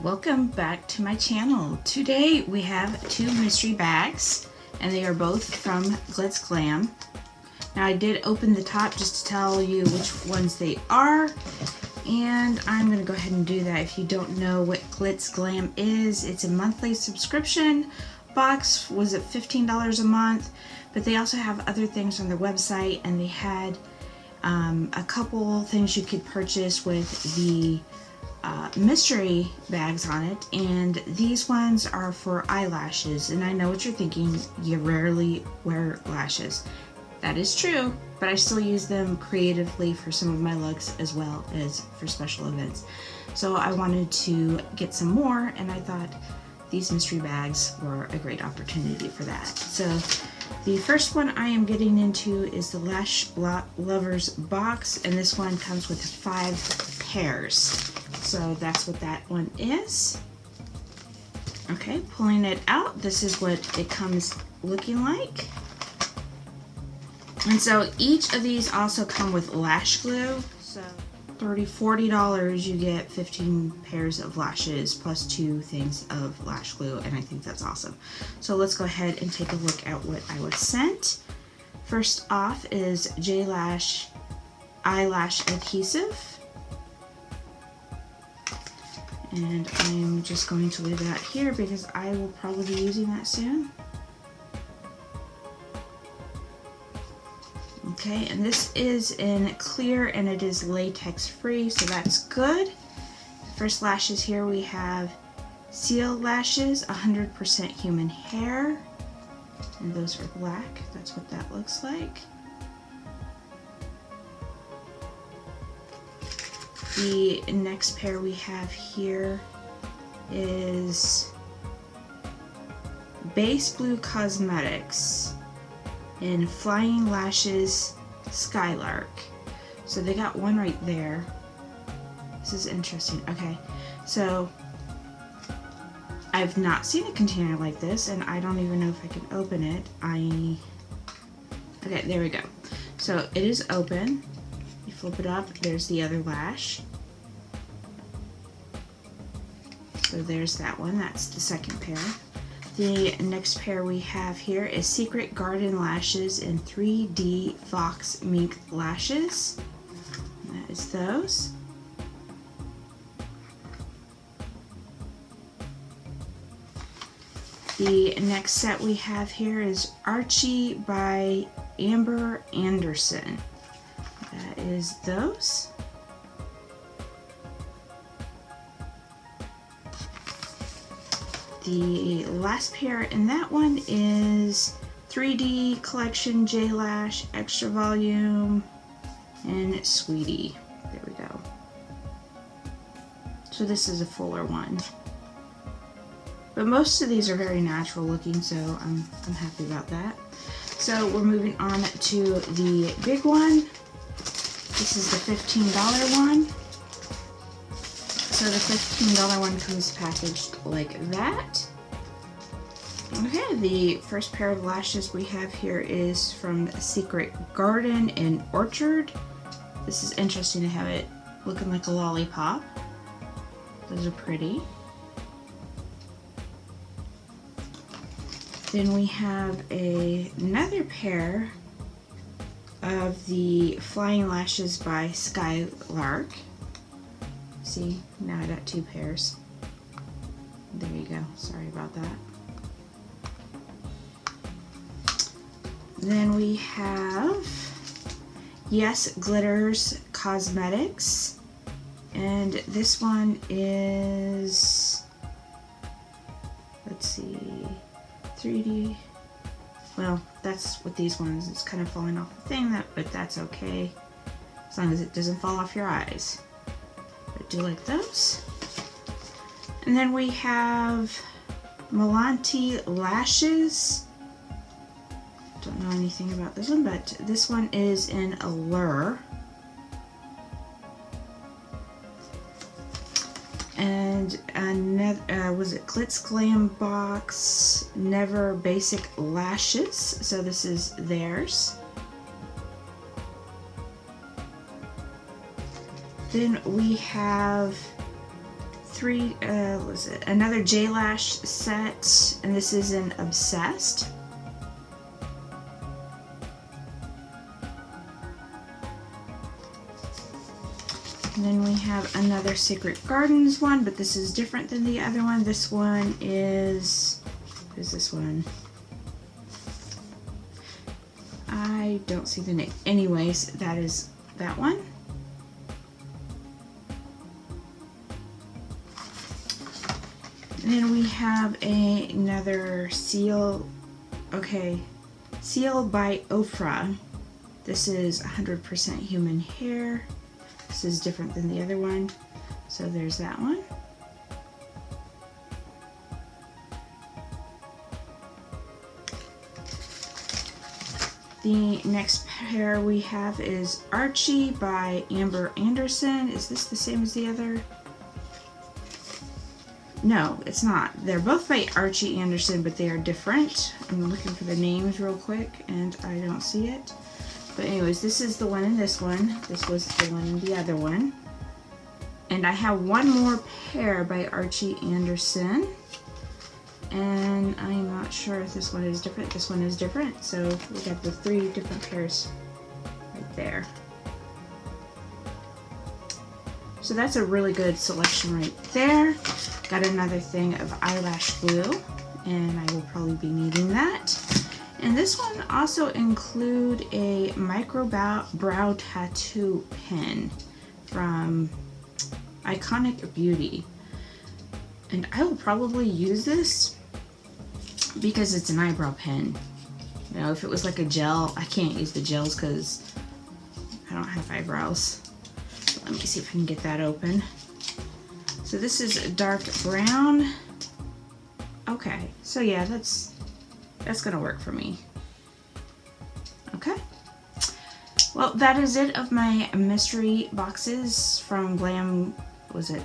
Welcome back to my channel. Today we have two mystery bags and they are both from GlitzGlam. Now I did open the top just to tell you which ones they are, and I'm going to go ahead and do that. If you don't know what GlitzGlam is, it's a monthly subscription box. Was it $15 a month? But they also have other things on their website, and they had a couple things you could purchase with the mystery bags on it, and these ones are for eyelashes. And I know what you're thinking, you rarely wear lashes. That is true, but I still use them creatively for some of my looks as well as for special events. So I wanted to get some more, and I thought these mystery bags were a great opportunity for that. So the first one I am getting into is the Lash Lovers Box, and this one comes with 5 pairs. So that's what that one is. Okay, pulling it out, this is what it comes looking like. And so each of these also come with lash glue. So $40 you get 15 pairs of lashes plus 2 things of lash glue, and I think that's awesome. So let's go ahead and take a look at what I was sent. First off is J-Lash eyelash adhesive. And I'm just going to leave that here because I will probably be using that soon. Okay, and this is in clear and it is latex free, so that's good. First lashes here we have Seal Lashes, 100% human hair. And those are black, that's what that looks like. The next pair we have here is Base Blue Cosmetics in Flying Lashes Skylark. So they got one right there. This is interesting. Okay, so I've not seen a container like this, and I don't even know if I can open it. Okay, there we go. So it is open. You flip it up, there's the other lash. So there's that one, that's the second pair. The next pair we have here is Secret Garden Lashes in 3D Fox Mink Lashes. And that is those. The next set we have here is Archie by Amber Anderson. That is those. The last pair in that one is 3D Collection J-Lash Extra Volume and Sweetie. There we go. So this is a fuller one. But most of these are very natural looking, so I'm happy about that. So we're moving on to the big one. This is the $15 one. So the $15 one comes packaged like that. Okay, the first pair of lashes we have here is from Secret Garden in Orchard. This is interesting to have it looking like a lollipop. Those are pretty. Then we have another pair of the Flying Lashes by Skylark. See, now I got 2 pairs. There you go, sorry about that. Then we have Yes Glitters Cosmetics, and this one is, let's see, 3D. Well, that's what these ones, it's kind of falling off the thing, but that's okay, as long as it doesn't fall off your eyes. But do like those. And then we have Malati Lashes. Don't know anything about this one, but this one is in Allure. And another, was it GlitzGlamBox Never Basic Lashes. So this is theirs. Then we have another J Lash set, and this is in Obsessed. And then we have another Secret Gardens one, but this is different than the other one. This one is, what is this one? I don't see the name. Anyways, that is that one. And then we have another Seal, okay, Sealed by Ofra. This is 100% human hair. This is different than the other one. So there's that one. The next pair we have is Archie by Amber Anderson. Is this the same as the other? No, it's not. They're both by Archie Anderson, but they are different. I'm looking for the names real quick and I don't see it. But anyways, this is the one in this one. This was the one in the other one. And I have one more pair by Archie Anderson. And I'm not sure if this one is different. This one is different. So we got the 3 different pairs right there. So that's a really good selection right there. Got another thing of eyelash glue, and I will probably be needing that. And this one also include a micro brow tattoo pen from Iconic Beauty. And I will probably use this because it's an eyebrow pen. You know, if it was like a gel, I can't use the gels because I don't have eyebrows. So let me see if I can get that open. So this is dark brown. Okay, so yeah, that's gonna work for me. Okay. Well, that is it of my mystery boxes from Glam, was it?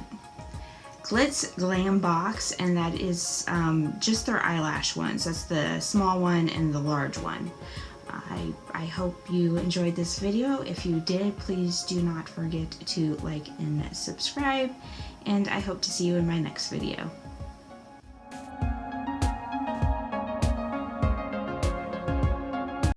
GlitzGlamBox, and that is just their eyelash ones. That's the small one and the large one. I hope you enjoyed this video. If you did, please do not forget to like and subscribe, and I hope to see you in my next video.